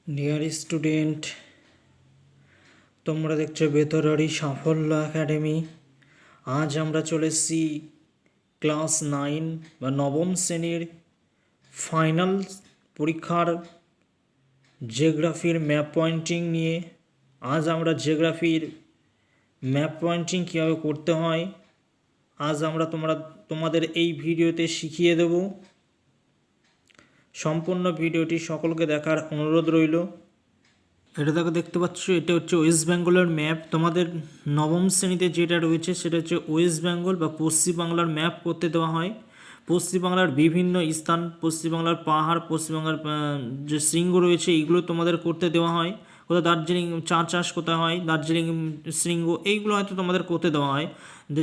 Dear student, তোমরা দেখছো বেতরারি সাফল্য একাডেমি। আজ আমরা চলে এসেছি ক্লাস 9 বা নবম শ্রেণীর ফাইনাল পরীক্ষার জিওগ্রাফির ম্যাপ পয়েন্টিং নিয়ে। আজ আমরা জিওগ্রাফির ম্যাপ পয়েন্টিং কীভাবে করতে হয় আজ আমরা তোমাদের এই ভিডিওতে শিখিয়ে দেব। সম্পূর্ণ ভিডিওটি সকলকে দেখার অনুরোধ রইল। এটা দেখতে পাচ্ছ, এটা হচ্ছে ওয়েস্ট বেঙ্গলের ম্যাপ। তোমাদের নবম শ্রেণীতে যেটা রয়েছে সেটা হচ্ছে ওয়েস্ট বেঙ্গল বা পশ্চিমবাংলার ম্যাপ করতে দেওয়া হয়। পশ্চিমবাংলার বিভিন্ন স্থান, পশ্চিমবাংলার পাহাড়, পশ্চিমবাংলার যে শৃঙ্গ রয়েছে এইগুলো তোমাদের করতে দেওয়া হয়। কোথাও দার্জিলিং চা চাষ কোথায় হয়, দার্জিলিং শৃঙ্গ, এইগুলো হয়তো তোমাদের করতে দেওয়া হয়।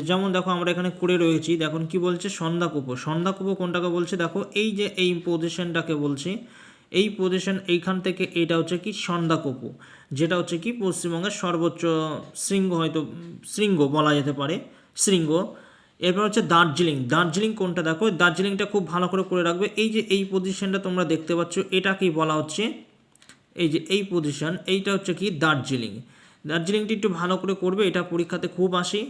যেমন দেখো আমরা এখানে করে রয়েছি, দেখুন কি বলছে সন্ধ্যাকূপ। সন্ধ্যাকূপ কোনটাকে বলছে দেখো, এই যে এই পজিশনটাকে বলছে, এই পজিশন এইখান থেকে এটা হচ্ছে কি সন্ধ্যাকূপ, যেটা হচ্ছে কি পশ্চিমবঙ্গের সর্বোচ্চ শৃঙ্গ, হয়তো শৃঙ্গ বলা যেতে পারে, শৃঙ্গ। এরপর হচ্ছে দার্জিলিং। দার্জিলিং কোনটা দেখো, দার্জিলিংটা খুব ভালো করে রাখবে। এই যে এই পজিশনটা তোমরা দেখতে পাচ্ছ, এটা কি বলা হচ্ছে, এই যে এই পজিশন, এইটা হচ্ছে কি দার্জিলিং। দার্জিলিংটি একটু ভালো করে করবে, এটা পরীক্ষাতে খুব আসে।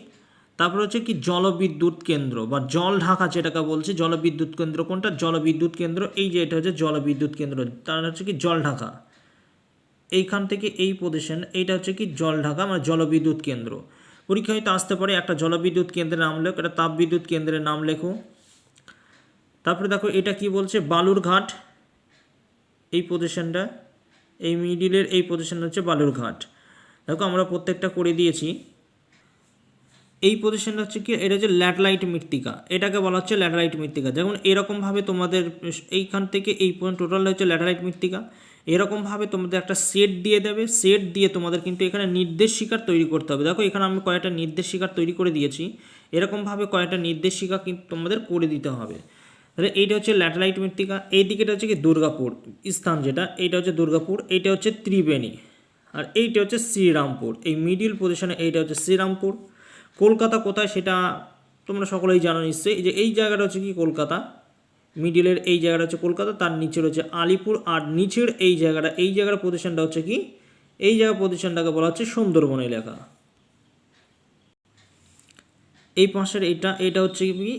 তারপর হচ্ছে কি জলবিদ্যুৎ কেন্দ্র বা জল ঢাকা, যেটাকে বলছে জলবিদ্যুৎ কেন্দ্র। কোনটা? জলবিদ্যুৎ কেন্দ্র। এই যে এটা হচ্ছে জলবিদ্যুৎ কেন্দ্র, তার হচ্ছে কি জল ঢাকা। এইখান থেকে এই পজিশন, এইটা হচ্ছে কি জল ঢাকা মানে জলবিদ্যুৎ কেন্দ্র। পরীক্ষা হয়তো আসতে পারে, একটা জলবিদ্যুৎ কেন্দ্রের নাম লেখো, একটা তাপবিদ্যুৎ কেন্দ্রের নাম লেখো। তারপরে দেখো এটা কি বলছে, বালুরঘাট। এই পজিশনটা, এই মিডিলের এই পজিশনটা হচ্ছে বালুরঘাট। দেখো আমরা প্রত্যেকটা করে দিয়েছি। এই পজিশনটা হচ্ছে কি, এটা হচ্ছে ল্যাটেলাইট মৃত্তিকা, এটাকে বলা হচ্ছে ল্যাটেলাইট মৃত্তিকা। যেমন এরকমভাবে তোমাদের এইখান থেকে এই পর্যন্ত টোটাল হচ্ছে ল্যাটেলাইট মৃত্তিকা। এরকমভাবে তোমাদের একটা সেট দিয়ে দেবে, সেট দিয়ে তোমাদের কিন্তু এখানে নির্দেশিকার তৈরি করতে হবে। দেখো এখানে আমি কয়েকটা নির্দেশিকার তৈরি করে দিয়েছি, এরকমভাবে কয়েকটা নির্দেশিকা কিন্তু তোমাদের করে দিতে হবে। তাহলে এইটা হচ্ছে ল্যাটেলাইট মৃত্তিকা। এই দিকেটা হচ্ছে কি দুর্গাপুর স্থান, যেটা এইটা হচ্ছে দুর্গাপুর, এইটা হচ্ছে ত্রিবেণী, আর এইটা হচ্ছে শ্রীরামপুর। এই মিডিল পজিশনে এইটা হচ্ছে শ্রীরামপুর। কলকাতা কোথায় সেটা তোমরা সকলেই জানো নিশ্চয়ই। এই যে এই জায়গাটা হচ্ছে কি কলকাতা, মিডিলের এই জায়গাটা হচ্ছে কলকাতা, তার নিচে রয়েছে আলিপুর, আর নিচের এই জায়গার পজিশনটা হচ্ছে কি, এই জায়গার পজিশনটাকে বলা হচ্ছে সুন্দরবন এলাকা। এই পাশের এটা হচ্ছে কি,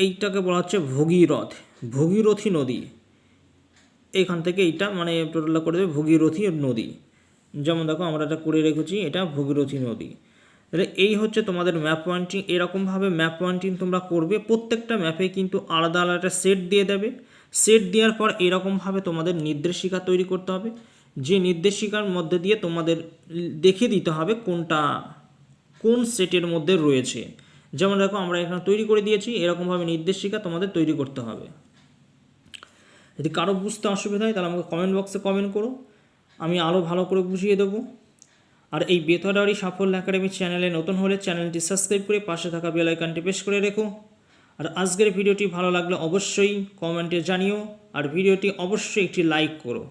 এইটাকে বলা হচ্ছে ভগীরথ, ভগীরথী নদী। এখান থেকে এইটা মানে টোটালটা করে দেবে ভগীরথী নদী। যেমন দেখো আমরা এটা করে রেখেছি, এটা ভগীরথী নদী। তাহলে এই হচ্ছে তোমাদের ম্যাপ পয়েন্টিং। এরকমভাবে ম্যাপ পয়েন্টিং তোমরা করবে। প্রত্যেকটা ম্যাপে কিন্তু আলাদা আলাদা সেট দিয়ে দেবে। সেট দেওয়ার পর এরকমভাবে তোমাদের নির্দেশিকা তৈরি করতে হবে, যে নির্দেশিকার মধ্যে দিয়ে তোমাদের দেখিয়ে দিতে হবে কোনটা কোন সেটের মধ্যে রয়েছে। যেমন দেখো আমরা এখানে তৈরি করে দিয়েছি, এরকমভাবে নির্দেশিকা তোমাদের তৈরি করতে হবে। যদি কারো বুঝতে অসুবিধা হয় তাহলে আমাকে কমেন্ট বক্সে কমেন্ট করো, আমি আরও ভালো করে বুঝিয়ে দেবো। আর এই বেতরারি সাফল্য একাডেমি চ্যানেলে নতুন হলে চ্যানেলটি সাবস্ক্রাইব করে পাশে থাকা বেল আইকনটি প্রেস করে রেখো। আর আজকের ভিডিওটি ভালো লাগলে অবশ্যই কমেন্টে জানিও, আর ভিডিওটি অবশ্যই একটি লাইক করো।